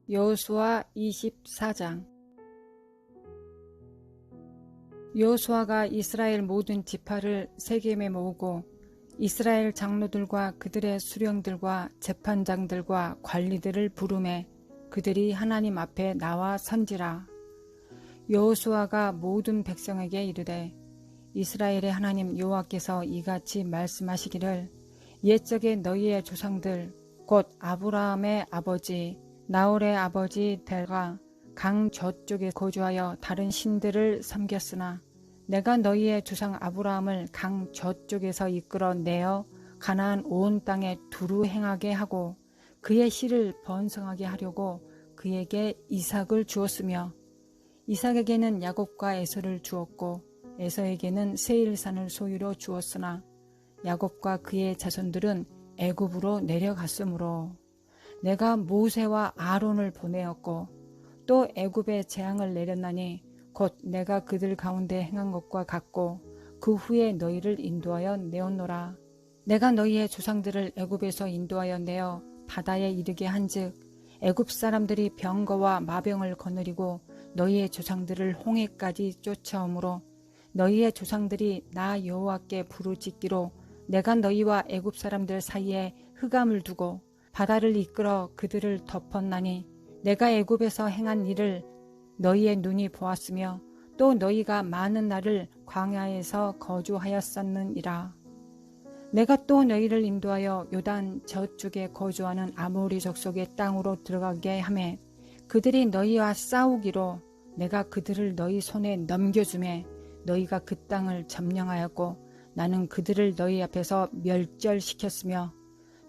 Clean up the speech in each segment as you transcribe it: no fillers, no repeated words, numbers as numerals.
여호수아 24장. 여호수아가 이스라엘 모든 지파를 세겜에 모으고 이스라엘 장로들과 그들의 수령들과 재판장들과 관리들을 부르매 그들이 하나님 앞에 나와 선지라. 여호수아가 모든 백성에게 이르되 이스라엘의 하나님 여호와께서 이같이 말씀하시기를 옛적에 너희의 조상들 곧 아브라함의 아버지 나홀의 아버지 델가 강 저쪽에 거주하여 다른 신들을 섬겼으나 내가 너희의 조상 아브라함을 강 저쪽에서 이끌어 내어 가나안 온 땅에 두루 행하게 하고 그의 씨를 번성하게 하려고 그에게 이삭을 주었으며 이삭에게는 야곱과 에서를 주었고 에서에게는 세일산을 소유로 주었으나 야곱과 그의 자손들은 애굽으로 내려갔으므로 내가 모세와 아론을 보내었고 또 애굽에 재앙을 내렸나니 곧 내가 그들 가운데 행한 것과 같고 그 후에 너희를 인도하여 내었노라. 내가 너희의 조상들을 애굽에서 인도하여 내어 바다에 이르게 한즉 애굽 사람들이 병거와 마병을 거느리고 너희의 조상들을 홍해까지 쫓아오므로 너희의 조상들이 나 여호와께 부르짖기로 내가 너희와 애굽 사람들 사이에 흑암을 두고 바다를 이끌어 그들을 덮었나니 내가 애굽에서 행한 일을 너희의 눈이 보았으며 또 너희가 많은 날을 광야에서 거주하였었느니라. 내가 또 너희를 인도하여 요단 저쪽에 거주하는 아모리 족속의 땅으로 들어가게 하매 그들이 너희와 싸우기로 내가 그들을 너희 손에 넘겨주매 너희가 그 땅을 점령하였고 나는 그들을 너희 앞에서 멸절시켰으며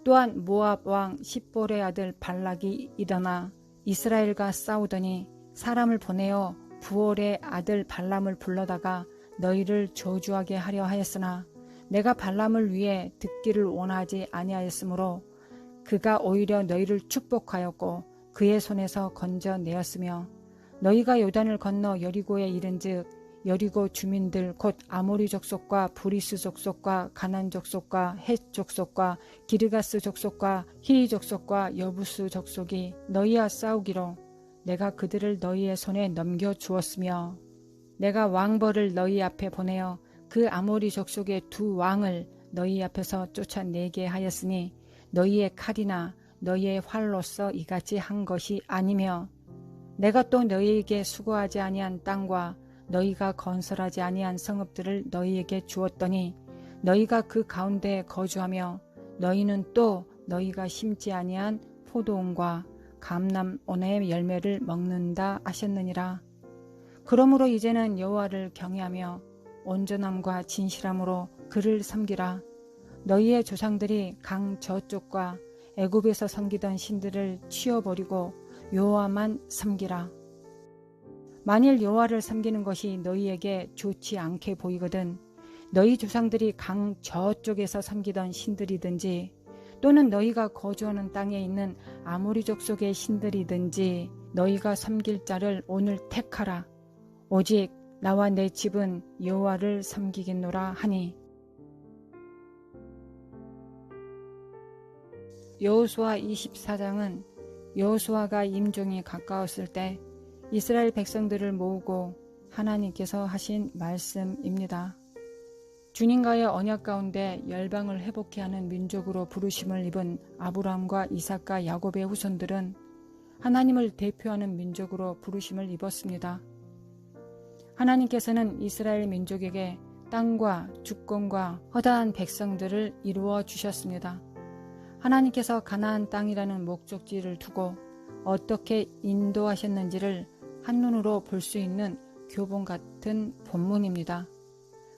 또한 모압 왕 십볼의 아들 발락이 일어나 이스라엘과 싸우더니 사람을 보내어 부올의 아들 발람을 불러다가 너희를 저주하게 하려 하였으나 내가 발람을 위해 듣기를 원하지 아니하였으므로 그가 오히려 너희를 축복하였고 그의 손에서 건져내었으며 너희가 요단을 건너 여리고에 이른즉 여리고 주민들 곧 아모리 족속과 브리스 족속과 가난 족속과 헷 족속과 기르가스 족속과 히리 족속과 여부스 족속이 너희와 싸우기로 내가 그들을 너희의 손에 넘겨주었으며 내가 왕벌을 너희 앞에 보내어 그 아모리 족속의 두 왕을 너희 앞에서 쫓아내게 하였으니 너희의 칼이나 너희의 활로서 이같이 한 것이 아니며 내가 또 너희에게 수고하지 아니한 땅과 너희가 건설하지 아니한 성읍들을 너희에게 주었더니 너희가 그 가운데 거주하며 너희는 또 너희가 심지 아니한 포도원과 감람원의 열매를 먹는다 하셨느니라. 그러므로 이제는 여호와를 경외하며 온전함과 진실함으로 그를 섬기라. 너희의 조상들이 강 저쪽과 애굽에서 섬기던 신들을 치워버리고 여호와만 섬기라. 만일 여호와를 섬기는 것이 너희에게 좋지 않게 보이거든 너희 조상들이 강 저쪽에서 섬기던 신들이든지 또는 너희가 거주하는 땅에 있는 아모리 족속의 신들이든지 너희가 섬길 자를 오늘 택하라. 오직 나와 내 집은 여호와를 섬기겠노라 하니. 여호수아 24장은 여호수아가 임종이 가까웠을 때 이스라엘 백성들을 모으고 하나님께서 하신 말씀입니다. 주님과의 언약 가운데 열방을 회복케 하는 민족으로 부르심을 입은 아브라함과 이삭과 야곱의 후손들은 하나님을 대표하는 민족으로 부르심을 입었습니다. 하나님께서는 이스라엘 민족에게 땅과 주권과 허다한 백성들을 이루어 주셨습니다. 하나님께서 가나안 땅이라는 목적지를 두고 어떻게 인도하셨는지를 한눈으로 볼 수 있는 교본 같은 본문입니다.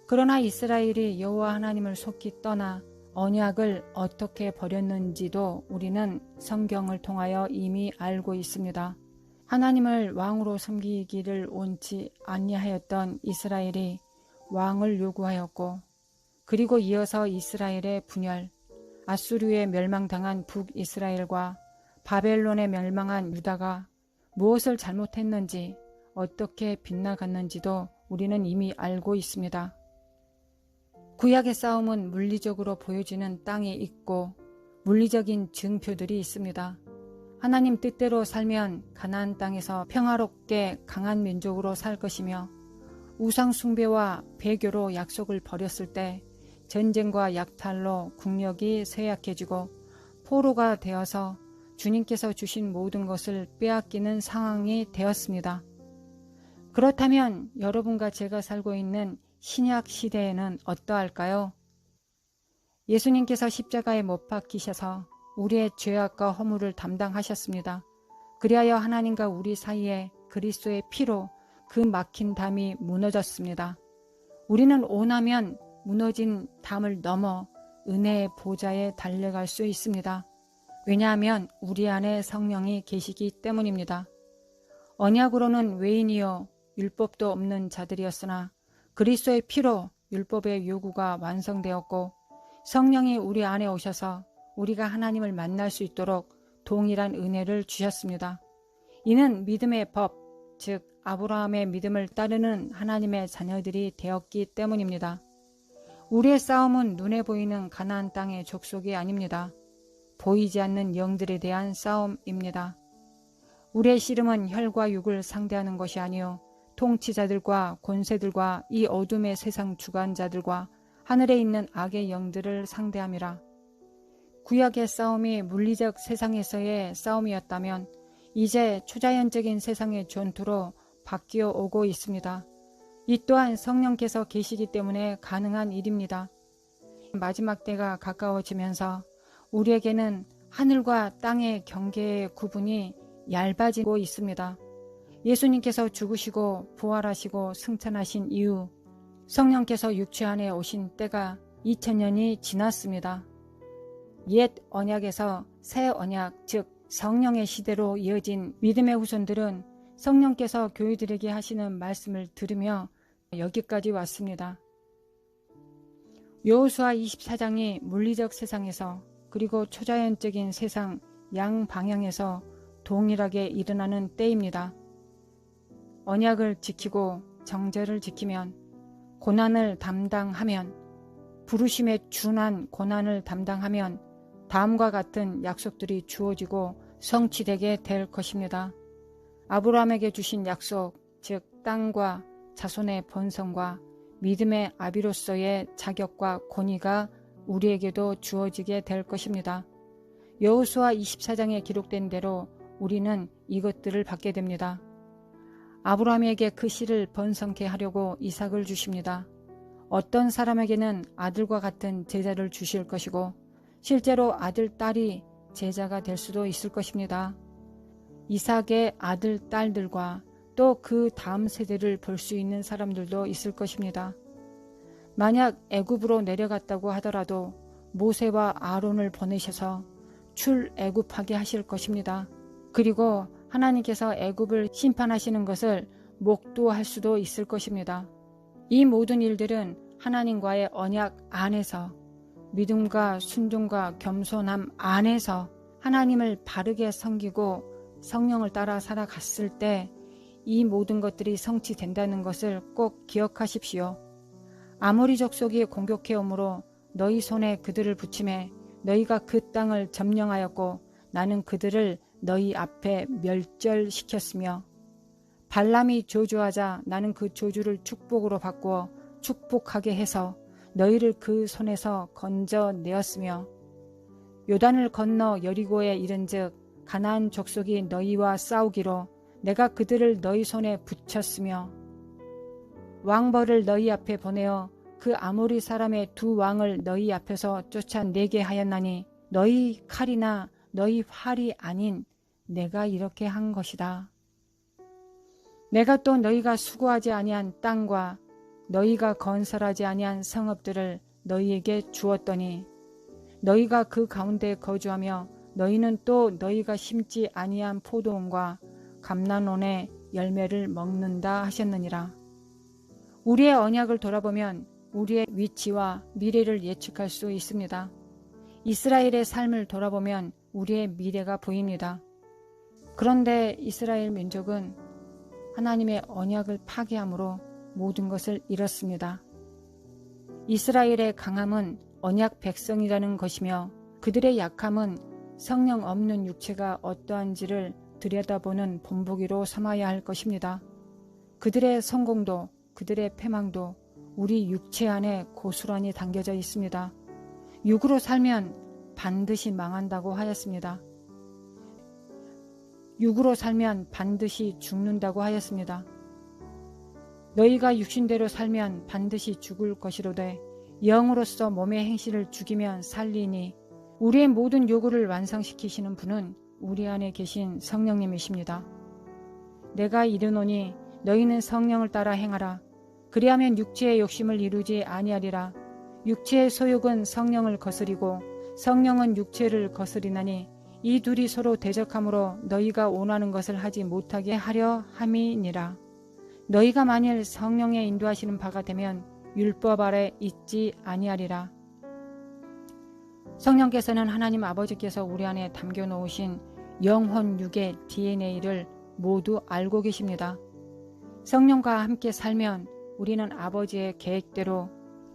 그러나 이스라엘이 여호와 하나님을 속히 떠나 언약을 어떻게 버렸는지도 우리는 성경을 통하여 이미 알고 있습니다. 하나님을 왕으로 섬기기를 원치 아니하였던 이스라엘이 왕을 요구하였고 그리고 이어서 이스라엘의 분열, 아수르에 멸망당한 북이스라엘과 바벨론에 멸망한 유다가 무엇을 잘못했는지 어떻게 빗나갔는지도 우리는 이미 알고 있습니다. 구약의 싸움은 물리적으로 보여지는 땅에 있고 물리적인 증표들이 있습니다. 하나님 뜻대로 살면 가나안 땅에서 평화롭게 강한 민족으로 살 것이며 우상 숭배와 배교로 약속을 버렸을 때 전쟁과 약탈로 국력이 쇠약해지고 포로가 되어서 주님께서 주신 모든 것을 빼앗기는 상황이 되었습니다. 그렇다면 여러분과 제가 살고 있는 신약 시대에는 어떠할까요? 예수님께서 십자가에 못 박히셔서 우리의 죄악과 허물을 담당하셨습니다. 그리하여 하나님과 우리 사이에 그리스도의 피로 그 막힌 담이 무너졌습니다. 우리는 원하면 무너진 담을 넘어 은혜의 보좌에 달려갈 수 있습니다. 왜냐하면 우리 안에 성령이 계시기 때문입니다. 언약으로는 외인이요 율법도 없는 자들이었으나 그리스도의 피로 율법의 요구가 완성되었고 성령이 우리 안에 오셔서 우리가 하나님을 만날 수 있도록 동일한 은혜를 주셨습니다. 이는 믿음의 법, 즉 아브라함의 믿음을 따르는 하나님의 자녀들이 되었기 때문입니다. 우리의 싸움은 눈에 보이는 가나안 땅의 족속이 아닙니다. 보이지 않는 영들에 대한 싸움입니다. 우리의 씨름은 혈과 육을 상대하는 것이 아니요 통치자들과 권세들과 이 어둠의 세상 주관자들과 하늘에 있는 악의 영들을 상대함이라. 구약의 싸움이 물리적 세상에서의 싸움이었다면 이제 초자연적인 세상의 전투로 바뀌어 오고 있습니다. 이 또한 성령께서 계시기 때문에 가능한 일입니다. 마지막 때가 가까워지면서 우리에게는 하늘과 땅의 경계의 구분이 얇아지고 있습니다. 예수님께서 죽으시고 부활하시고 승천하신 이후 성령께서 육체 안에 오신 때가 2000년이 지났습니다. 옛 언약에서 새 언약, 즉 성령의 시대로 이어진 믿음의 후손들은 성령께서 교회들에게 하시는 말씀을 들으며 여기까지 왔습니다. 여호수아 24장이 물리적 세상에서 그리고 초자연적인 세상 양방향에서 동일하게 일어나는 때입니다. 언약을 지키고 정절을 지키면 고난을 담당하면 부르심에 준한 고난을 담당하면 다음과 같은 약속들이 주어지고 성취되게 될 것입니다. 아브라함에게 주신 약속, 즉 땅과 자손의 번성과 믿음의 아비로서의 자격과 권위가 우리에게도 주어지게 될 것입니다. 여호수아 24장에 기록된 대로 우리는 이것들을 받게 됩니다. 아브라함에게 그 씨를 번성케 하려고 이삭을 주십니다. 어떤 사람에게는 아들과 같은 제자를 주실 것이고 실제로 아들, 딸이 제자가 될 수도 있을 것입니다. 이삭의 아들, 딸들과 또 그 다음 세대를 볼 수 있는 사람들도 있을 것입니다. 만약 애굽으로 내려갔다고 하더라도 모세와 아론을 보내셔서 출애굽하게 하실 것입니다. 그리고 하나님께서 애굽을 심판하시는 것을 목도할 수도 있을 것입니다. 이 모든 일들은 하나님과의 언약 안에서 믿음과 순종과 겸손함 안에서 하나님을 바르게 섬기고 성령을 따라 살아갔을 때 이 모든 것들이 성취된다는 것을 꼭 기억하십시오. 아모리 족속이 공격해 오므로 너희 손에 그들을 붙임에 너희가 그 땅을 점령하였고 나는 그들을 너희 앞에 멸절시켰으며 발람이 저주하자 나는 그 저주를 축복으로 바꾸어 축복하게 해서 너희를 그 손에서 건져내었으며 요단을 건너 여리고에 이른즉 가나안 족속이 너희와 싸우기로 내가 그들을 너희 손에 붙였으며 왕벌을 너희 앞에 보내어 그 아모리 사람의 두 왕을 너희 앞에서 쫓아내게 하였나니 너희 칼이나 너희 활이 아닌 내가 이렇게 한 것이다. 내가 또 너희가 수고하지 아니한 땅과 너희가 건설하지 아니한 성읍들을 너희에게 주었더니 너희가 그 가운데 거주하며 너희는 또 너희가 심지 아니한 포도원과 감난원의 열매를 먹는다 하셨느니라. 우리의 언약을 돌아보면 우리의 위치와 미래를 예측할 수 있습니다. 이스라엘의 삶을 돌아보면 우리의 미래가 보입니다. 그런데 이스라엘 민족은 하나님의 언약을 파괴함으로 모든 것을 잃었습니다. 이스라엘의 강함은 언약 백성이라는 것이며 그들의 약함은 성령 없는 육체가 어떠한지를 들여다보는 본보기로 삼아야 할 것입니다. 그들의 성공도 그들의 패망도 우리 육체 안에 고스란히 담겨져 있습니다. 육으로 살면 반드시 망한다고 하였습니다. 육으로 살면 반드시 죽는다고 하였습니다. 너희가 육신대로 살면 반드시 죽을 것이로되 영으로서 몸의 행실을 죽이면 살리니 우리의 모든 요구를 완성시키시는 분은 우리 안에 계신 성령님이십니다. 내가 이르노니 너희는 성령을 따라 행하라. 그리하면 육체의 욕심을 이루지 아니하리라. 육체의 소욕은 성령을 거스리고 성령은 육체를 거스리나니 이 둘이 서로 대적하므로 너희가 원하는 것을 하지 못하게 하려 함이니라. 너희가 만일 성령의 인도하시는 바가 되면 율법 아래 있지 아니하리라. 성령께서는 하나님 아버지께서 우리 안에 담겨 놓으신 영혼 육의 DNA를 모두 알고 계십니다. 성령과 함께 살면 우리는 아버지의 계획대로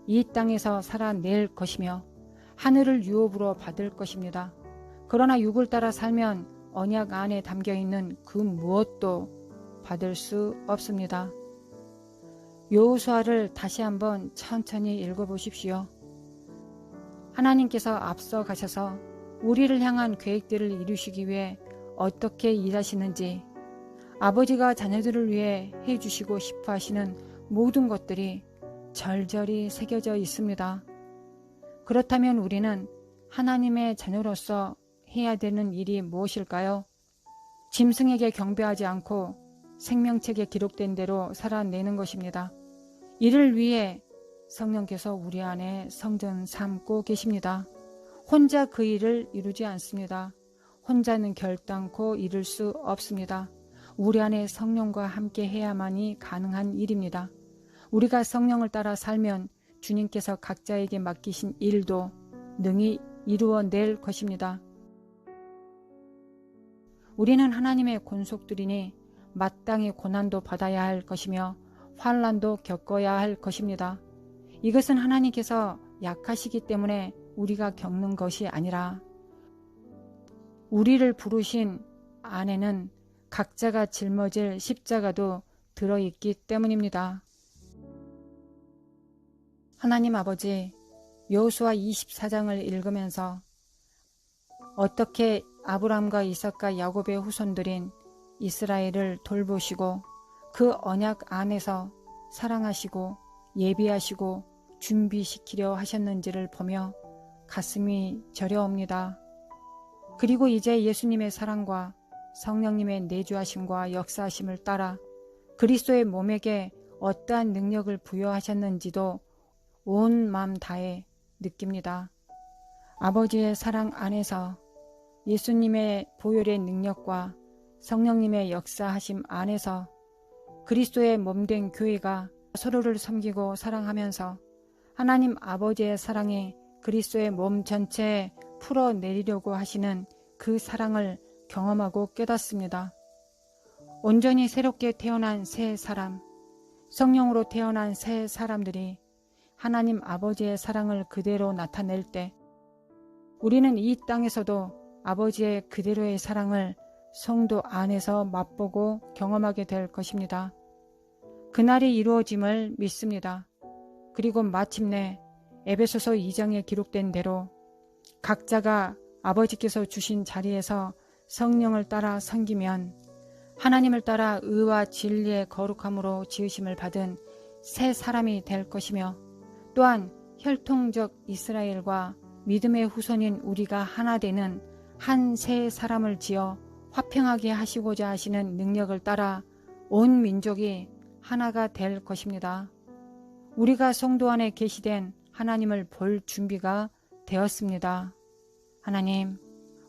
이 땅에서 살아낼 것이며 하늘을 유업으로 받을 것입니다. 그러나 육을 따라 살면 언약 안에 담겨있는 그 무엇도 받을 수 없습니다. 여호수아를 다시 한번 천천히 읽어보십시오. 하나님께서 앞서 가셔서 우리를 향한 계획들을 이루시기 위해 어떻게 일하시는지, 아버지가 자녀들을 위해 해주시고 싶어 하시는 모든 것들이 절절히 새겨져 있습니다. 그렇다면 우리는 하나님의 자녀로서 해야 되는 일이 무엇일까요? 짐승에게 경배하지 않고 생명책에 기록된 대로 살아내는 것입니다. 이를 위해 성령께서 우리 안에 성전 삼고 계십니다. 혼자 그 일을 이루지 않습니다. 혼자는 결단코 이룰 수 없습니다. 우리 안에 성령과 함께 해야만이 가능한 일입니다. 우리가 성령을 따라 살면 주님께서 각자에게 맡기신 일도 능히 이루어낼 것입니다. 우리는 하나님의 권속들이니 마땅히 고난도 받아야 할 것이며 환난도 겪어야 할 것입니다. 이것은 하나님께서 약하시기 때문에 우리가 겪는 것이 아니라 우리를 부르신 안에는 각자가 짊어질 십자가도 들어있기 때문입니다. 하나님 아버지, 여호수아 24장을 읽으면서 어떻게 아브람과 이삭과 야곱의 후손들인 이스라엘을 돌보시고 그 언약 안에서 사랑하시고 예비하시고 준비시키려 하셨는지를 보며 가슴이 저려옵니다. 그리고 이제 예수님의 사랑과 성령님의 내주하심과 역사하심을 따라 그리스도의 몸에게 어떠한 능력을 부여하셨는지도 온 마음 다해 느낍니다. 아버지의 사랑 안에서 예수님의 보혈의 능력과 성령님의 역사하심 안에서 그리스도의 몸된 교회가 서로를 섬기고 사랑하면서 하나님 아버지의 사랑이 그리스도의 몸 전체에 풀어내리려고 하시는 그 사랑을 경험하고 깨닫습니다. 온전히 새롭게 태어난 새 사람, 성령으로 태어난 새 사람들이 하나님 아버지의 사랑을 그대로 나타낼 때 우리는 이 땅에서도 아버지의 그대로의 사랑을 성도 안에서 맛보고 경험하게 될 것입니다. 그날이 이루어짐을 믿습니다. 그리고 마침내 에베소서 2장에 기록된 대로 각자가 아버지께서 주신 자리에서 성령을 따라 섬기면 하나님을 따라 의와 진리의 거룩함으로 지으심을 받은 새 사람이 될 것이며 또한 혈통적 이스라엘과 믿음의 후손인 우리가 하나 되는 한 새 사람을 지어 화평하게 하시고자 하시는 능력을 따라 온 민족이 하나가 될 것입니다. 우리가 성도 안에 계시된 하나님을 볼 준비가 되었습니다. 하나님,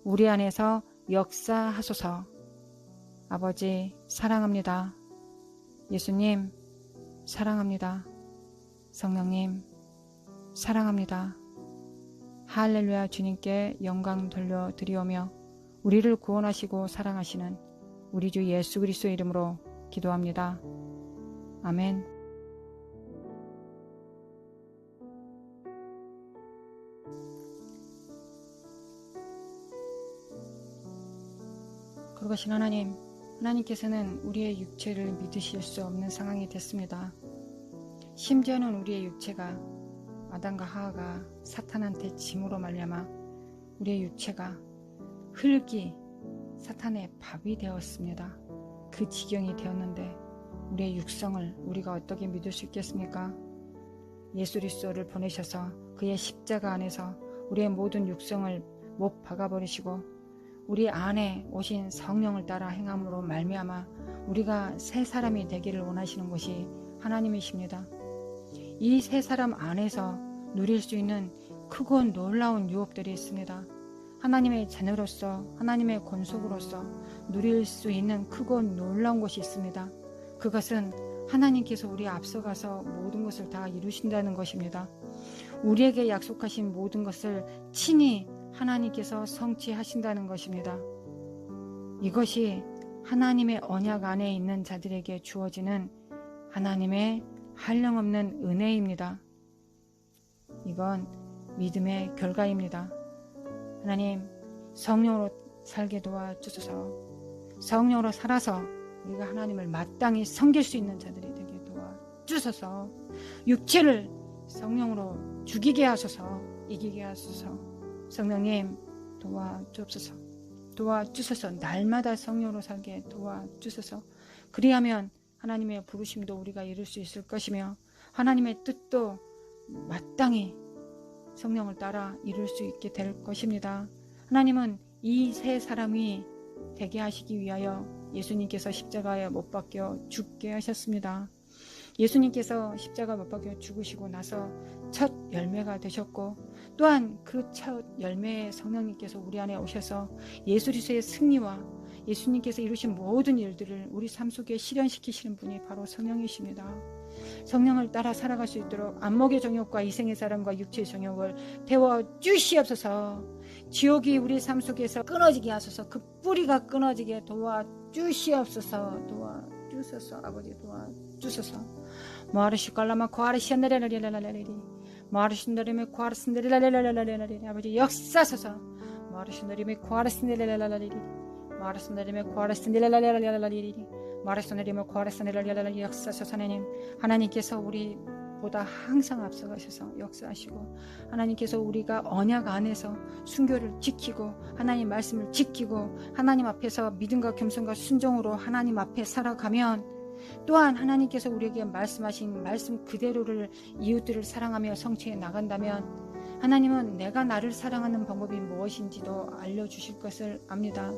우리 안에서 역사하소서. 아버지, 사랑합니다. 예수님, 사랑합니다. 성령님, 사랑합니다. 할렐루야. 주님께 영광 돌려드리오며 우리를 구원하시고 사랑하시는 우리 주 예수 그리스도의 이름으로 기도합니다. 아멘. 그것이 하나님께서는 우리의 육체를 믿으실 수 없는 상황이 됐습니다. 심지어는 우리의 육체가 아담과 하와가 사탄한테 짐으로 말미암아 우리의 육체가 흙이 사탄의 밥이 되었습니다. 그 지경이 되었는데 우리의 육성을 우리가 어떻게 믿을 수 있겠습니까? 예수 그리스도를 보내셔서 그의 십자가 안에서 우리의 모든 육성을 못 박아버리시고 우리 안에 오신 성령을 따라 행함으로 말미암아 우리가 새 사람이 되기를 원하시는 것이 하나님이십니다. 이 새 사람 안에서 누릴 수 있는 크고 놀라운 유업들이 있습니다. 하나님의 자녀로서 하나님의 권속으로서 누릴 수 있는 크고 놀라운 것이 있습니다. 그것은 하나님께서 우리 앞서가서 모든 것을 다 이루신다는 것입니다. 우리에게 약속하신 모든 것을 친히 하나님께서 성취하신다는 것입니다. 이것이 하나님의 언약 안에 있는 자들에게 주어지는 하나님의 한량없는 은혜입니다. 이건 믿음의 결과입니다. 하나님, 성령으로 살게 도와주소서. 성령으로 살아서 우리가 하나님을 마땅히 섬길 수 있는 자들이 되게 도와주소서. 육체를 성령으로 죽이게 하소서. 이기게 하소서. 성령님 도와주소서. 날마다 성령으로 살게 도와주소서. 그리하면 하나님의 부르심도 우리가 이룰 수 있을 것이며 하나님의 뜻도 마땅히 성령을 따라 이룰 수 있게 될 것입니다. 하나님은 이 세 사람이 되게 하시기 위하여 예수님께서 십자가에 못 박혀 죽게 하셨습니다. 예수님께서 십자가 못 박혀 죽으시고 나서 첫 열매가 되셨고 또한 그 첫 열매의 성령님께서 우리 안에 오셔서 예수 그리스도의 승리와 예수님께서 이루신 모든 일들을 우리 삶 속에 실현시키시는 분이 바로 성령이십니다. 성령을 따라 살아갈 수 있도록 안목의 정욕과 이생의 사랑과 육체의 정욕을 태워주시옵소서. 지옥이 우리 삶 속에서 끊어지게 하소서. 그 뿌리가 끊어지게 도와주시옵소서. 도와주소서. 아버지 도와주소서. 마르시깔라마 과르시안데레레레레레레레 마르신다리메 과르신데레레레레레레레 아버지 역사소서. 마르신다리메 과르신데레레레레레 마르신다리메 과르신데레레레레레레 마르신다리메 과르신데레레레레레 역사소서. 하나님께서 우리보다 항상 앞서가셔서 역사하시고 하나님께서 우리가 언약 안에서 순교를 지키고 하나님 말씀을 지키고 하나님 앞에서 믿음과 겸손과 순종으로 하나님 앞에 살아가면 또한 하나님께서 우리에게 말씀하신 말씀 그대로를 이웃들을 사랑하며 성취해 나간다면 하나님은 내가 나를 사랑하는 방법이 무엇인지도 알려주실 것을 압니다.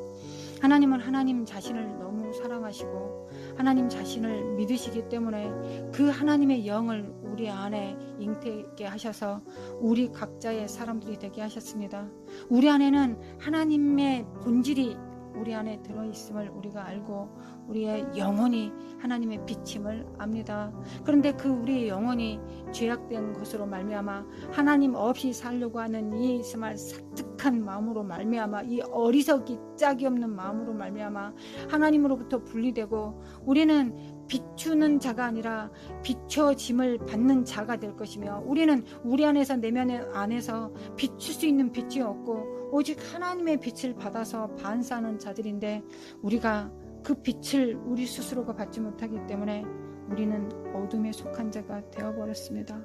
하나님은 하나님 자신을 너무 사랑하시고 하나님 자신을 믿으시기 때문에 그 하나님의 영을 우리 안에 잉태하게 하셔서 우리 각자의 사람들이 되게 하셨습니다. 우리 안에는 하나님의 본질이 우리 안에 들어있음을 우리가 알고 우리의 영혼이 하나님의 빛임을 압니다. 그런데 그 우리의 영혼이 죄악된 것으로 말미암아 하나님 없이 살려고 하는 이 정말 사특한 마음으로 말미암아 이 어리석기 짝이 없는 마음으로 말미암아 하나님으로부터 분리되고 우리는 비추는 자가 아니라 비춰짐을 받는 자가 될 것이며 우리는 우리 안에서 내면 안에서 비출 수 있는 빛이 없고 오직 하나님의 빛을 받아서 반사하는 자들인데 우리가 그 빛을 우리 스스로가 받지 못하기 때문에 우리는 어둠에 속한 자가 되어버렸습니다.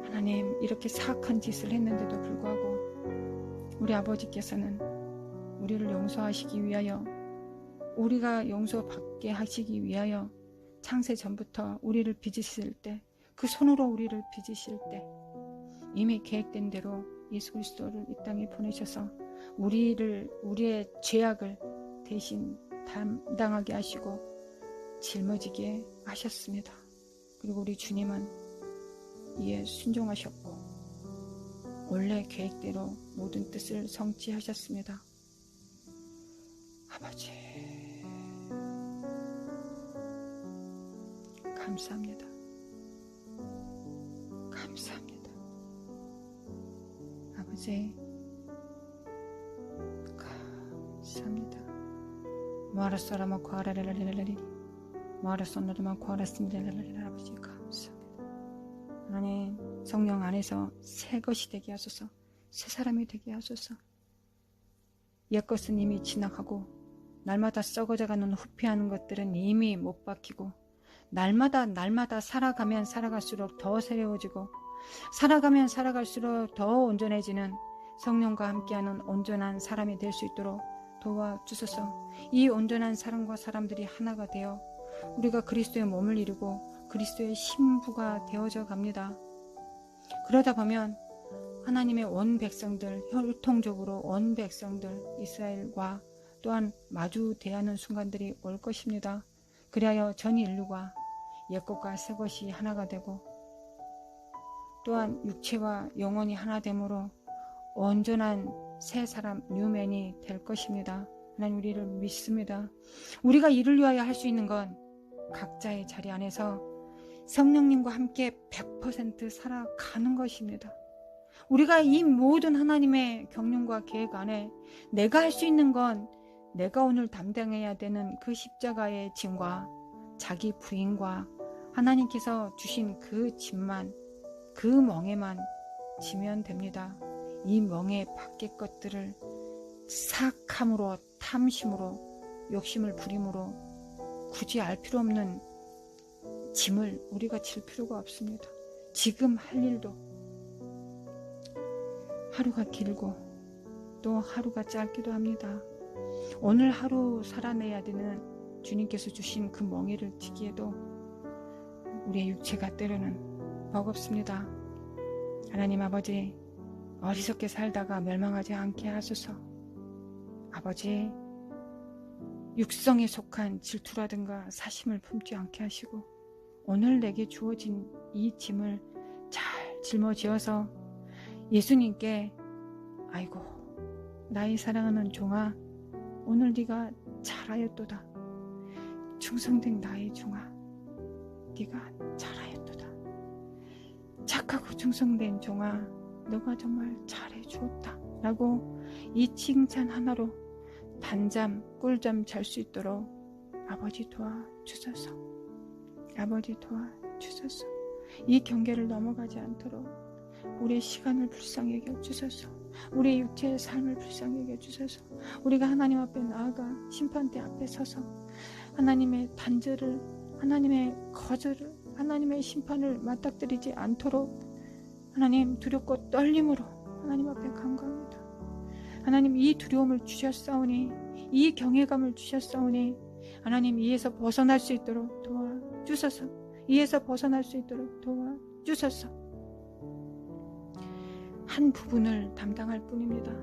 하나님, 이렇게 사악한 짓을 했는데도 불구하고 우리 아버지께서는 우리를 용서하시기 위하여 우리가 용서받게 하시기 위하여 창세 전부터 우리를 빚으실 때 그 손으로 우리를 빚으실 때 이미 계획된 대로 예수 그리스도를 이 땅에 보내셔서 우리의 죄악을 대신 담당하게 하시고 짊어지게 하셨습니다. 그리고 우리 주님은 이에 순종하셨고 원래 계획대로 모든 뜻을 성취하셨습니다. 아버지 감사합니다. 감사합니다. 아버지 감사합니다. 마라사라마 과라라라라라리 마라손나르마 과라스미라라라라 아버지 감사합니다. 하나님 성령 안에서 새 것이 되게 하소서. 새 사람이 되게 하소서. 옛것은 이미 지나가고 날마다 썩어져가는 후피하는 것들은 이미 못 박히고 날마다 살아가면 살아갈수록 더 새로워지고 살아가면 살아갈수록 더 온전해지는 성령과 함께하는 온전한 사람이 될 수 있도록 도와주소서. 이 온전한 사람과 사람들이 하나가 되어 우리가 그리스도의 몸을 이루고 그리스도의 신부가 되어져 갑니다. 그러다 보면 하나님의 온 백성들, 혈통적으로 온 백성들 이스라엘과 또한 마주 대하는 순간들이 올 것입니다. 그리하여 전 인류가 옛것과 새것이 하나가 되고 또한 육체와 영혼이 하나 되므로 온전한 새 사람 뉴맨이 될 것입니다. 하나님 우리를 믿습니다. 우리가 이를 위하여 할 수 있는 건 각자의 자리 안에서 성령님과 함께 100% 살아가는 것입니다. 우리가 이 모든 하나님의 경륜과 계획 안에 내가 할 수 있는 건 내가 오늘 담당해야 되는 그 십자가의 짐과 자기 부인과 하나님께서 주신 그 짐만, 그 멍에만 지면 됩니다. 이 멍에 밖의 것들을 사악함으로, 탐심으로, 욕심을 부림으로 굳이 알 필요 없는 짐을 우리가 질 필요가 없습니다. 지금 할 일도 하루가 길고 또 하루가 짧기도 합니다. 오늘 하루 살아내야 되는 주님께서 주신 그 멍에를 지기에도 우리의 육체가 때로는 버겁습니다. 하나님 아버지, 어리석게 살다가 멸망하지 않게 하소서. 아버지, 육성에 속한 질투라든가 사심을 품지 않게 하시고 오늘 내게 주어진 이 짐을 잘 짊어지어서 예수님께 아이고 나의 사랑하는 종아 오늘 네가 잘하였도다. 충성된 나의 종아 네가 잘하였도다. 착하고 충성된 종아 너가 정말 잘해 주었다 라고 이 칭찬 하나로 단잠 꿀잠 잘 수 있도록 아버지 도와주소서. 아버지 도와주소서. 이 경계를 넘어가지 않도록 우리의 시간을 불쌍히 여겨주소서. 우리의 육체의 삶을 불쌍히 여겨주소서. 우리가 하나님 앞에 나아가 심판대 앞에 서서 하나님의 단절을, 하나님의 거절을, 하나님의 심판을 맞닥뜨리지 않도록 하나님 두렵고 떨림으로 하나님 앞에 간구합니다. 하나님 이 두려움을 주셨사오니 이 경외감을 주셨사오니 하나님 이에서 벗어날 수 있도록 도와주소서. 이에서 벗어날 수 있도록 도와주소서. 한 부분을 담당할 뿐입니다.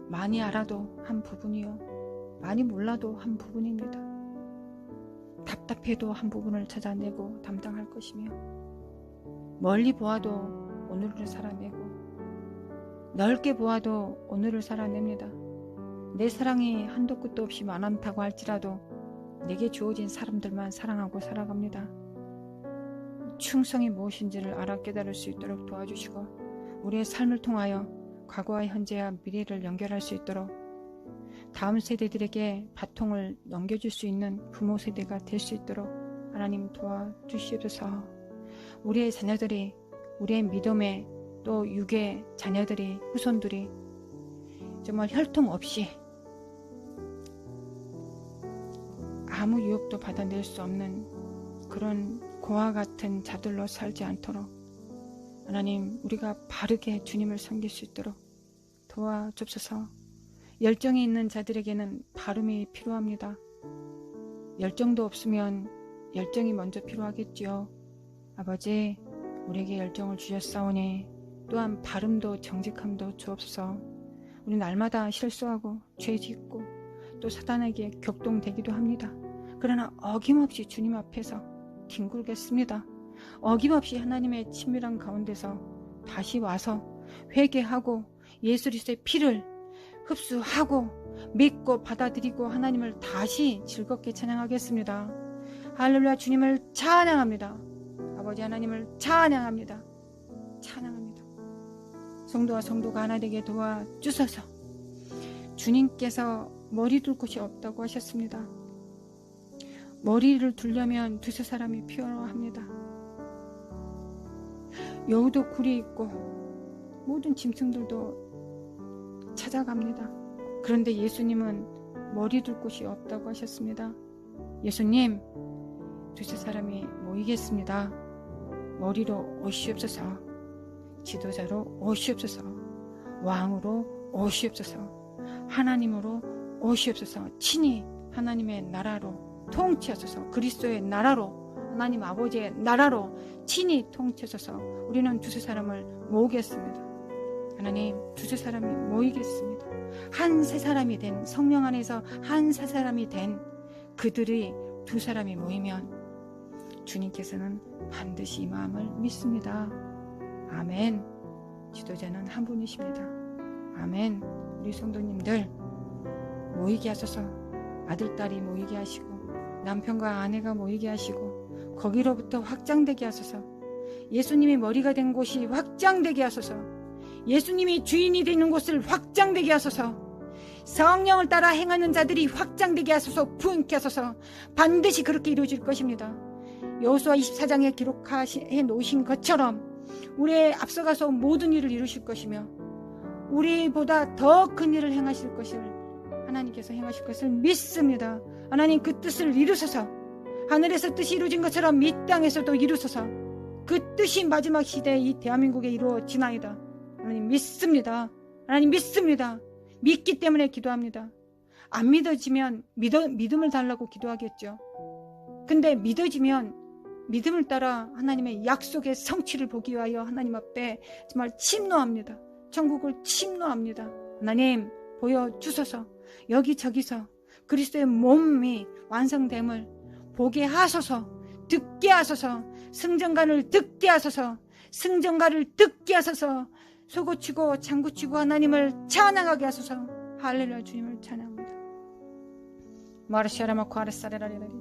많이 알아도 한 부분이요 많이 몰라도 한 부분입니다. 답답해도 한 부분을 찾아내고 담당할 것이며 멀리 보아도 오늘을 살아내고 넓게 보아도 오늘을 살아냅니다. 내 사랑이 한도 끝도 없이 많다고 할지라도 내게 주어진 사람들만 사랑하고 살아갑니다. 충성이 무엇인지를 알아 깨달을 수 있도록 도와주시고 우리의 삶을 통하여 과거와 현재와 미래를 연결할 수 있도록 다음 세대들에게 바통을 넘겨줄 수 있는 부모 세대가 될 수 있도록 하나님 도와주시옵소서. 우리의 자녀들이 우리의 믿음의 또 육의 자녀들이 후손들이 정말 혈통 없이 아무 유혹도 받아낼 수 없는 그런 고와 같은 자들로 살지 않도록 하나님 우리가 바르게 주님을 섬길 수 있도록 도와주옵소서. 열정이 있는 자들에게는 바름이 필요합니다. 열정도 없으면 열정이 먼저 필요하겠지요. 아버지 우리에게 열정을 주셨사오니 또한 바름도 정직함도 주옵소서. 우리 날마다 실수하고 죄 짓고 또 사단에게 격동되기도 합니다. 그러나 어김없이 주님 앞에서 뒹굴겠습니다. 어김없이 하나님의 친밀한 가운데서 다시 와서 회개하고 예수 그리스도의 피를 흡수하고 믿고 받아들이고 하나님을 다시 즐겁게 찬양하겠습니다. 할렐루야. 주님을 찬양합니다. 아버지 하나님을 찬양합니다. 찬양합니다. 성도와 성도가 하나 되게 도와주소서. 주님께서 머리 둘 곳이 없다고 하셨습니다. 머리를 둘려면 두세 사람이 필요합니다. 여우도 굴이 있고 모든 짐승들도 찾아갑니다. 그런데 예수님은 머리 둘 곳이 없다고 하셨습니다. 예수님, 두세 사람이 모이겠습니다. 머리로 오시옵소서. 지도자로 오시옵소서. 왕으로 오시옵소서. 하나님으로 오시옵소서. 친히 하나님의 나라로 통치하소서. 그리스도의 나라로, 하나님 아버지의 나라로 친히 통치하소서. 우리는 두세 사람을 모으겠습니다. 하나님, 두세 사람이 모이겠습니다. 한 세 사람이 된, 성령 안에서 한 세 사람이 된 그들이 두 사람이 모이면 주님께서는 반드시 이 마음을 믿습니다. 아멘. 지도자는 한 분이십니다. 아멘. 우리 성도님들 모이게 하소서. 아들, 딸이 모이게 하시고 남편과 아내가 모이게 하시고 거기로부터 확장되게 하소서. 예수님이 머리가 된 곳이 확장되게 하소서. 예수님이 주인이 되는 곳을 확장되게 하소서. 성령을 따라 행하는 자들이 확장되게 하소서. 부흥케 하소서. 반드시 그렇게 이루어질 것입니다. 여호수아 24장에 기록해 놓으신 것처럼 우리의 앞서가서 모든 일을 이루실 것이며 우리보다 더 큰 일을 행하실 것을 하나님께서 행하실 것을 믿습니다. 하나님, 그 뜻을 이루소서. 하늘에서 뜻이 이루어진 것처럼 이 땅에서도 이루소서. 그 뜻이 마지막 시대에 이 대한민국에 이루어지나이다. 하나님 믿습니다. 하나님 믿습니다. 믿기 때문에 기도합니다. 안 믿어지면 믿음을 달라고 기도하겠죠. 근데 믿어지면 믿음을 따라 하나님의 약속의 성취를 보기 위하여 하나님 앞에 정말 침노합니다. 천국을 침노합니다. 하나님 보여주소서. 여기저기서 그리스도의 몸이 완성됨을 보게 하소서. 듣게 하소서. 승전가를 듣게 하소서. 승전가를 듣게 하소서. 소고치고 장구치고 하나님을 찬양하게 하소서. 할렐루야. 주님을 찬양합니다. 마르샤라마코 아레사레라리라리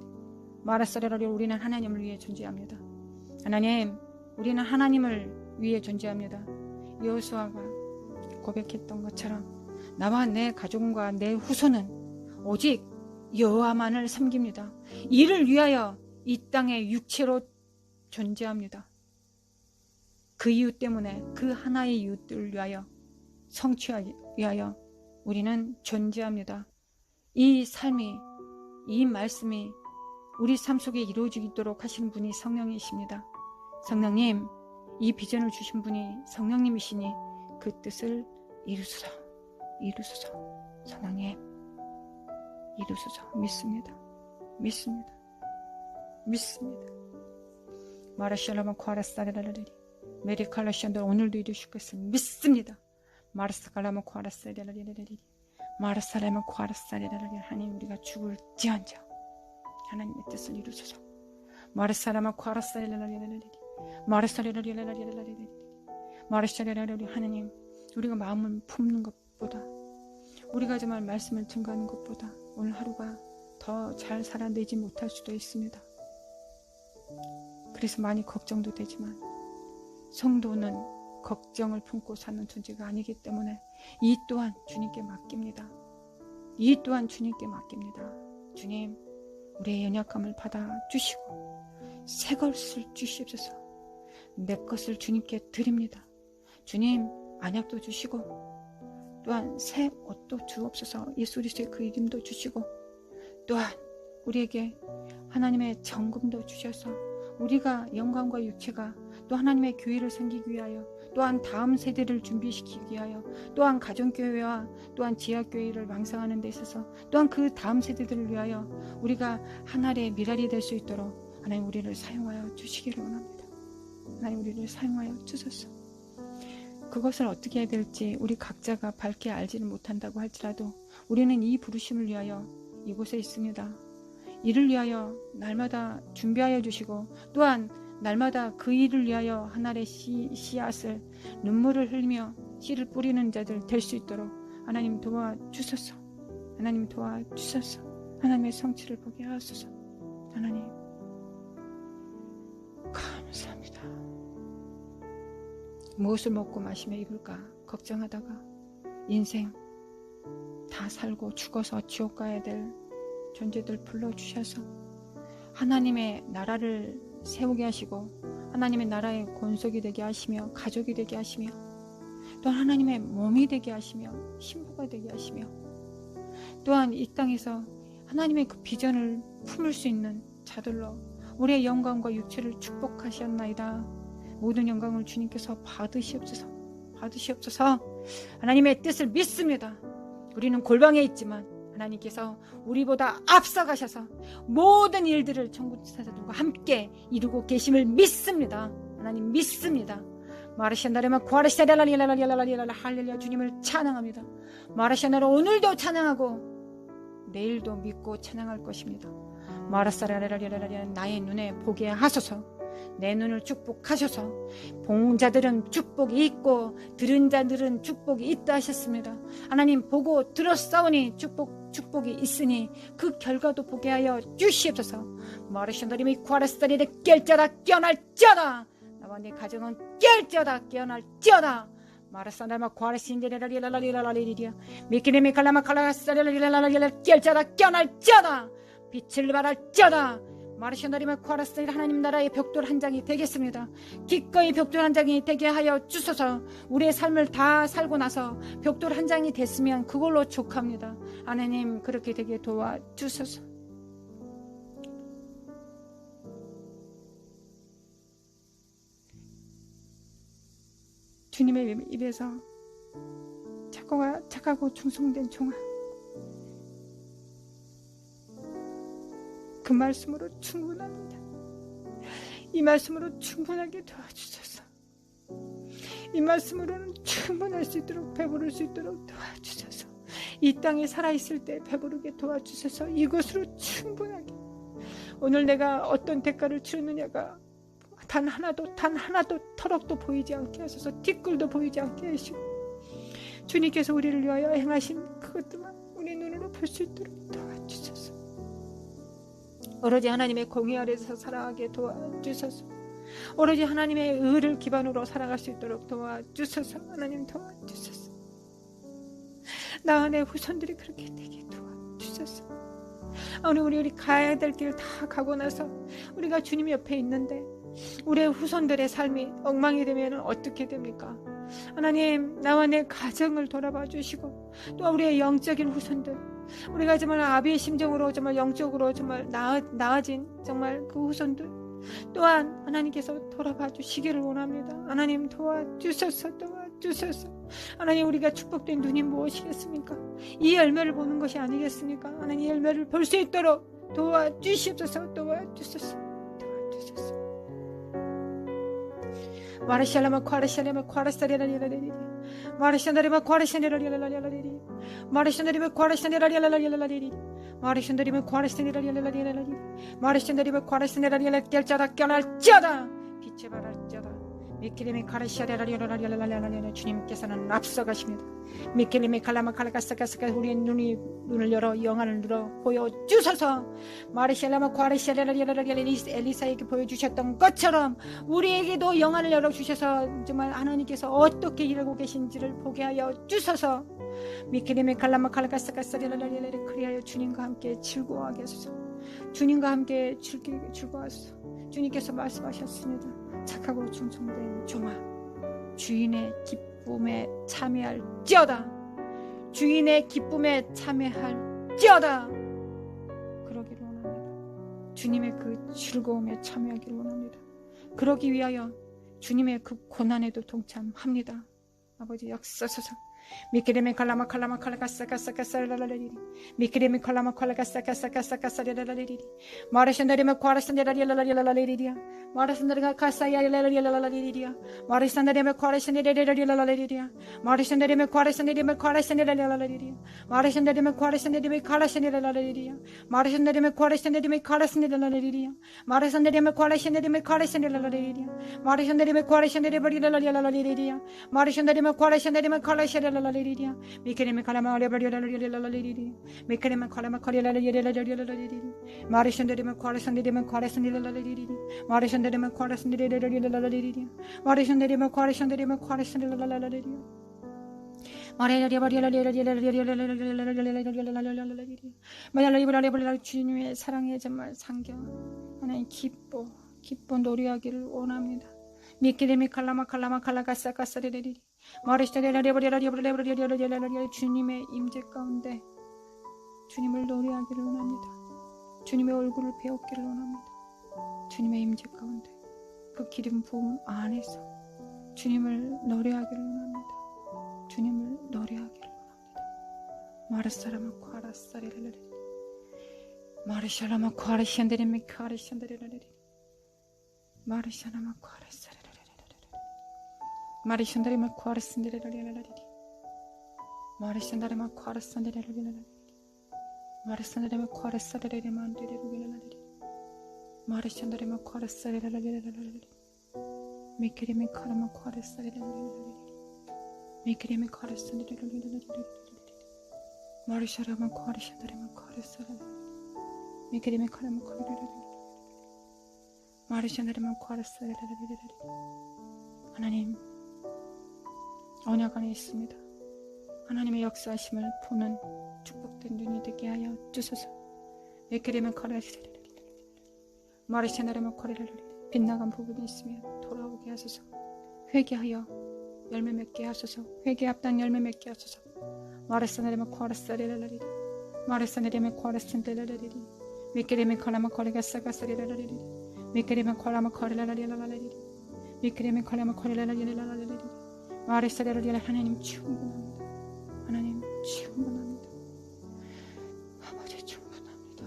마라사레라리. 우리는 하나님을 위해 존재합니다. 하나님, 우리는 하나님을 위해 존재합니다. 여호수아가 고백했던 것처럼 나와 내 가족과 내 후손은 오직 여호와만을 섬깁니다. 이를 위하여 이 땅에 육체로 존재합니다. 그 이유 때문에 그 하나의 이웃들을 위하여 성취하기 위하여 우리는 존재합니다. 이 삶이, 이 말씀이 우리 삶 속에 이루어지도록 하시는 분이 성령이십니다. 성령님, 이 비전을 주신 분이 성령님이시니 그 뜻을 이루소서. 이루소서. 성령님, 이루소서. 믿습니다. 믿습니다. 믿습니다. 마라샬라마 코아라사레라레리 메리칼라시안들 오늘도 이루실 것을 믿습니다. 마라사칼라마 코아라사레라레리 마라사라마 코아라사레라레리. 하나님, 우리가 죽을지언정 하나님의 뜻을 이루소서. 마라사라마 코아라사레라레리 마라사레라레라레리 마라사레라레리. 하나님, 우리가 마음을 품는 것보다, 우리가 정말 말씀을 증거하는 것보다 오늘 하루가 더 잘 살아내지 못할 수도 있습니다. 그래서 많이 걱정도 되지만 성도는 걱정을 품고 사는 존재가 아니기 때문에 이 또한 주님께 맡깁니다. 이 또한 주님께 맡깁니다. 주님, 우리의 연약함을 받아주시고 새 것을 주시옵소서. 내 것을 주님께 드립니다. 주님, 안약도 주시고 또한 새 옷도 주옵소서. 예수 그리스도의 그 이름도 주시고 또한 우리에게 하나님의 정금도 주셔서 우리가 영광과 육체가 또 하나님의 교회를 섬기기 위하여, 또한 다음 세대를 준비시키기 위하여, 또한 가정교회와 또한 지하교회를 왕성하는 데 있어서 또한 그 다음 세대들을 위하여 우리가 하나의 미랄이 될 수 있도록 하나님 우리를 사용하여 주시기를 원합니다. 하나님 우리를 사용하여 주소서. 그것을 어떻게 해야 될지 우리 각자가 밝게 알지는 못한다고 할지라도 우리는 이 부르심을 위하여 이곳에 있습니다. 이를 위하여 날마다 준비하여 주시고 또한 날마다 그 일을 위하여 하나의 씨앗을 눈물을 흘리며 씨를 뿌리는 자들 될 수 있도록 하나님 도와주소서. 하나님 도와주소서. 하나님의 성취를 보게 하소서. 하나님 감사합니다. 무엇을 먹고 마시며 입을까 걱정하다가 인생 다 살고 죽어서 지옥 가야 될 존재들 불러주셔서 하나님의 나라를 세우게 하시고 하나님의 나라의 권속이 되게 하시며 가족이 되게 하시며 또 하나님의 몸이 되게 하시며 신부가 되게 하시며 또한 이 땅에서 하나님의 그 비전을 품을 수 있는 자들로 우리의 영광과 육체를 축복하셨나이다. 모든 영광을 주님께서 받으시옵소서. 하나님의 뜻을 믿습니다. 우리는 골방에 있지만 하나님께서 우리보다 앞서가셔서 모든 일들을 천국 사자들과 함께 이루고 계심을 믿습니다. 하나님 믿습니다. 마르샤나르마 과르샤랄랄랄랄랄랄랄랄 할렐루야. 주님을 찬양합니다. 마르샤나르 오늘도 찬양하고 내일도 믿고 찬양할 것입니다. 마르사랄랄랄랄랄 나의 눈에 보게 하소서. 내 눈을 축복하셔서 본 자들은 축복이 있고 들은 자들은 축복이 있다 하셨습니다. 하나님 보고 들었사오니 축복이 있으니 그 결과도 보게 하여 주시옵소서. 마르샤나르미 과르사리레 깰자다 깨어날자다. 나와 내 가정은 깰자다 깨어날자다. 마르사나마 과르신데레라리라라리라리리리야 미키네미 칼라마 칼라사리라리라라리라 깰자다 깨어날자다. 빛을 발할자다. 마르샤나리마 과르사리 하나님 나라의 벽돌 한 장이 되겠습니다. 기꺼이 벽돌 한 장이 되게 하여 주소서. 우리의 삶을 다 살고 나서 벽돌 한 장이 됐으면 그걸로 족합니다. 하나님 그렇게 되게 도와주소서. 주님의 입에서 착하고 충성된 종아, 그 말씀으로 충분합니다. 이 말씀으로 충분하게 도와주소서. 이 말씀으로는 충분할 수 있도록 배부를 수 있도록 도와주소서. 이 땅에 살아있을 때 배부르게 도와주소서. 이것으로 충분하게. 오늘 내가 어떤 대가를 치르느냐가 단 하나도 터럭도 보이지 않게 하소서. 티끌도 보이지 않게 하시고 주님께서 우리를 위하여 행하신 그것들만 우리 눈으로 볼 수 있도록 도와주소서. 오로지 하나님의 공의 아래서 살아가게 도와주소서. 오로지 하나님의 의를 기반으로 살아갈 수 있도록 도와주소서. 하나님 도와주소서. 나와 내 후손들이 그렇게 되게 도와주소서. 우리 가야 될 길 다 가고 나서 우리가 주님 옆에 있는데 우리의 후손들의 삶이 엉망이 되면 어떻게 됩니까? 하나님 나와 내 가정을 돌아봐 주시고 또 우리의 영적인 후손들, 우리가 정말 아비의 심정으로 정말 영적으로 정말 나아진 정말 그 후손들 또한 하나님께서 돌아봐 주시기를 원합니다. 하나님 도와주소서. 하나님 우리가 축복된 눈이 무엇이겠습니까? 이 열매를 보는 것이 아니겠습니까? 하나님 이 열매를 볼 수 있도록 도와주시옵소서. 마르샬라마 과르샬라마 과르사리라리라리리 마르샬라리마 과르샤리라리라리라리리 마르샬라리마 과르샤리라리라리라리리 마르샬라리마 과르샤리라리라리라리리 마르샬라리마 과르샤리라리라 깰자다 깨어날자다. 빛의 발할자다. 미키리미 카르샤리라리라리라리라리라 주님께서는 앞서가십니다. 미키리미 칼라마 칼라가사가사가 우리의 눈을 열어 영안을 열어 보여주소서. 마르샬라마 과르샤리라리라리라리 엘리사에게 보여주셨던 것처럼 우리에게도 영안을 열어주셔서 정말 하나님께서 어떻게 일하고 계신지를 보게 하여 주소서. 미키리미 칼라마 칼라가사가사리라리라리 그리하여 주님과 함께 즐거워하게 하소서. 주님과 함께 즐거워하소서. 주님께서 말씀하셨습니다. 착하고 충성된 종아, 주인의 기쁨에 참여할지어다. 주인의 기쁨에 참여할지어다. 그러기를 원합니다. 주님의 그 즐거움에 참여하기를 원합니다. 그러기 위하여 주님의 그 고난에도 동참합니다. 아버지 역사소서. 미키레미 칼라마 칼라마 칼라가사가사가사라라리리 미키레미 칼라마 칼라가사가사가사가사라라리리 마르산다리마 과라산데라리라라리라라리리야 마르산다리가 카사야라리라라리리야 마르산다리마 과라산데라리라라리리야 마르산다리마 과라산데리마 과라산데라리라라리리야 마르산다리마 과라산데리마 과라산데라라리리야 마르산다리마 과라산데리마 과라산데라라리리야 마르산다리마 과라산데리마 과라산데라라리리야 마르산다리마 과라산데리바리라라리라라리리야 마르산다리마 과라산데리마 과라산데라라리리야 미케레메 칼라마 레바리라라리라라리리 미케레메 칼라마 카리라라리라라리라라리리 마르산데리마 과라산데리마 과라산데라라리리 마르산데리마 과라산데라라리라라리리 마르산데리마 과라산데리마 과라산데라라리리 주님의 사랑의 정말 상경 하나님 기뻐 노래하기를 원합니다. 미끼레미 칼라마 가사가사리리리 마르시다레라레버리라리버리라리라리라리라리 주님의 임재 가운데 주님을 노래하기를 원합니다. 주님의 얼굴을 배웠기를 원합니다. 주님의 임재 가운데 그 기름 부음 안에서 주님을 노래하기를 원합니다. 주님을 노래하기를 원합니다. 마르사라마코 아라사레레레레 마르샤라마코 아라시안데레메코 아라시안데레레레 마르샤라마코 아라사레레레레 마르샤ンダレマコ 아라산데레레레레 마르샤ンダレマコ 아라산데레레레레 마르샤ンダレマコ 아라사레레레만데레레레레 마르샤ンダレマコ 아라사레레레레레 미케레메카라마코 아라사레레레레 미케레메코 아라산데레레레레 마르샤라마코 아라샤ンダレマコ 아라사레레레 미케레메카라마코 아라사레레레 마르샤ンダレマコ 아라사레레레 하나님 언약 안에 있습니다. 하나님의 역사하심을 보는 축복된 눈이 되게 하여 주소서. 빗나간 부분이 있으면 돌아오게 하소서. 회개하여 열매 맺게 하소서. 회개 합당 열매 맺게 하소서. 하나님 충분합니다. 하나님 충분합니다. 아버지 충분합니다.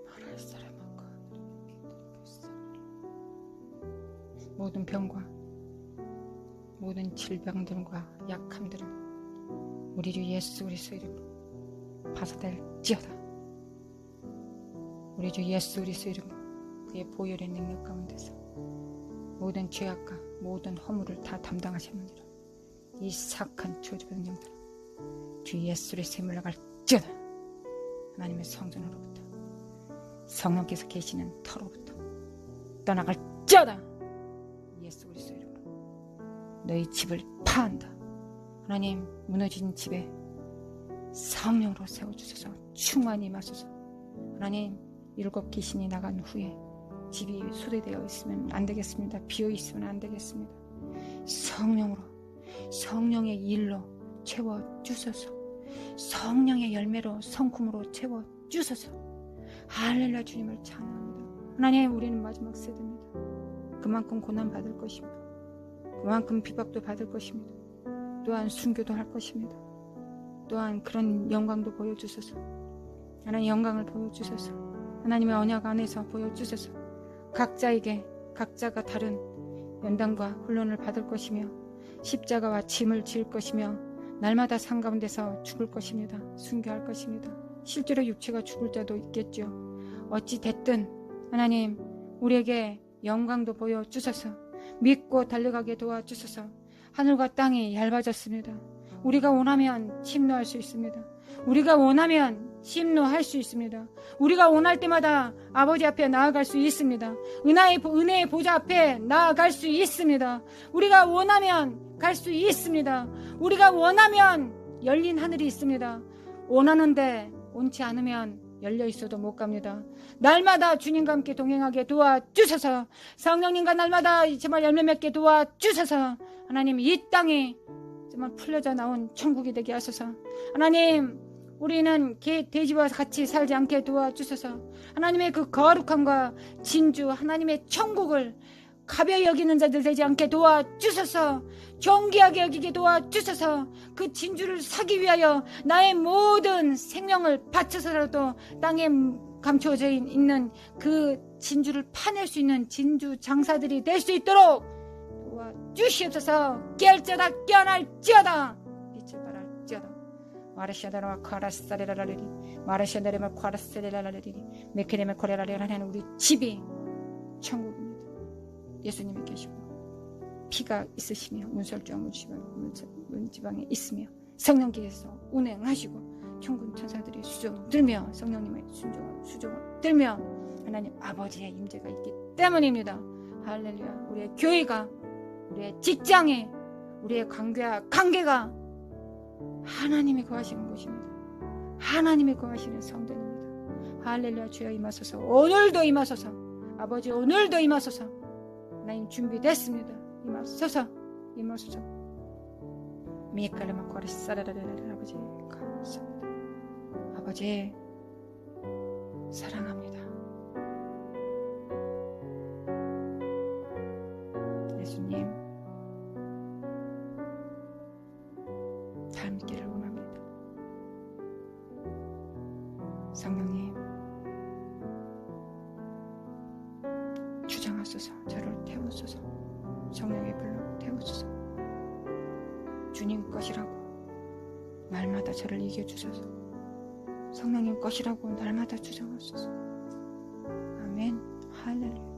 말할 사람과 모든 병과 모든 질병들과 약함들은 우리 주 예수 그리스도 이름으로 파사될지어다. 우리 주 예수 그리스도 이름으로 그의 보혈의 능력 가운데서 모든 죄악과 모든 허물을 다 담당하셨느니라. 이 사악한 저주병령들은 주 예수 그리스도의 물러갈지어다. 하나님의 성전으로부터 성령께서 계시는 터로부터 떠나갈지어다. 예수 그리스도 이름으로 너희 집을 파한다. 하나님 무너진 집에 성령으로 세워주소서. 충만히 임하소서. 하나님 7 귀신이 나간 후에 집이 소대되어 있으면 안 되겠습니다. 비어 있으면 안 되겠습니다. 성령으로 성령의 일로 채워주소서. 성령의 열매로 성품으로 채워주소서. 할렐루야. 주님을 찬양합니다. 하나님 우리는 마지막 세대입니다. 그만큼 고난받을 것입니다. 그만큼 비박도 받을 것입니다. 또한 순교도 할 것입니다. 또한 그런 영광도 보여주소서. 하나님 영광을 보여주소서. 하나님의 언약 안에서 보여주소서. 각자에게 각자가 다른 연단과 훈련을 받을 것이며 십자가와 짐을 지을 것이며 날마다 산 가운데서 죽을 것입니다. 순교할 것입니다. 실제로 육체가 죽을 자도 있겠죠. 어찌 됐든 하나님 우리에게 영광도 보여주소서. 믿고 달려가게 도와주소서. 하늘과 땅이 얇아졌습니다. 우리가 원하면 침노할 수 있습니다. 우리가 원하면 침노할 수 있습니다. 우리가 원할 때마다 아버지 앞에 나아갈 수 있습니다. 은혜의 보좌 앞에 나아갈 수 있습니다. 우리가 원하면 갈 수 있습니다. 우리가 원하면 열린 하늘이 있습니다. 원하는데 원치 않으면 열려 있어도 못 갑니다. 날마다 주님과 함께 동행하게 도와주셔서 성령님과 날마다 정말 열매 맺게 도와주셔서 하나님 이 땅에 정말 풀려져 나온 천국이 되게 하소서. 하나님 우리는 돼지와 같이 살지 않게 도와주셔서 하나님의 그 거룩함과 진주 하나님의 천국을 가벼이 여기는 자들 되지 않게 도와주셔서 존귀하게 여기게 도와주셔서 그 진주를 사기 위하여 나의 모든 생명을 바쳐서라도 땅에 감추어져 있는 그 진주를 파낼 수 있는 진주 장사들이 될 수 있도록 도와주시옵소서. 깨알지어다 깨어날지어다 빛을 발할지어다. 마르샤다라와 카라스타레라라리리 마르샤다레마 카라스타레라라리리 메케레메 코레라리라 하는 우리 집이 천국입니다. 예수님이 계시고 피가 있으시며 문설주와 문지방에 있으며 성령께서 운행하시고 천군 천사들이 수종을 들며 성령님의 수종을 들며 하나님 아버지의 임재가 있기 때문입니다. 할렐루야. 우리의 교회가 우리의 직장에 우리의 관계가 하나님이 거하시는 곳입니다. 하나님이 거하시는 성전입니다. 할렐루야. 주여 임하소서. 오늘도 임하소서. 아버지 오늘도 임하소서. 하나님 준비됐습니다. 임하소서. 임하소서. 미깔레마 꼬리싸라라라라. 아버지 감사합니다. 아버지 사랑합니다. 예수님 닮기를 원합니다. 성령님 주장하소서. 저를 태우소서. 성령의 불로 태우소서. 주님 것이라고 날마다 저를 이겨주소서. 성령님 것이라고 날마다 주장하소서. 아멘. 할렐루야.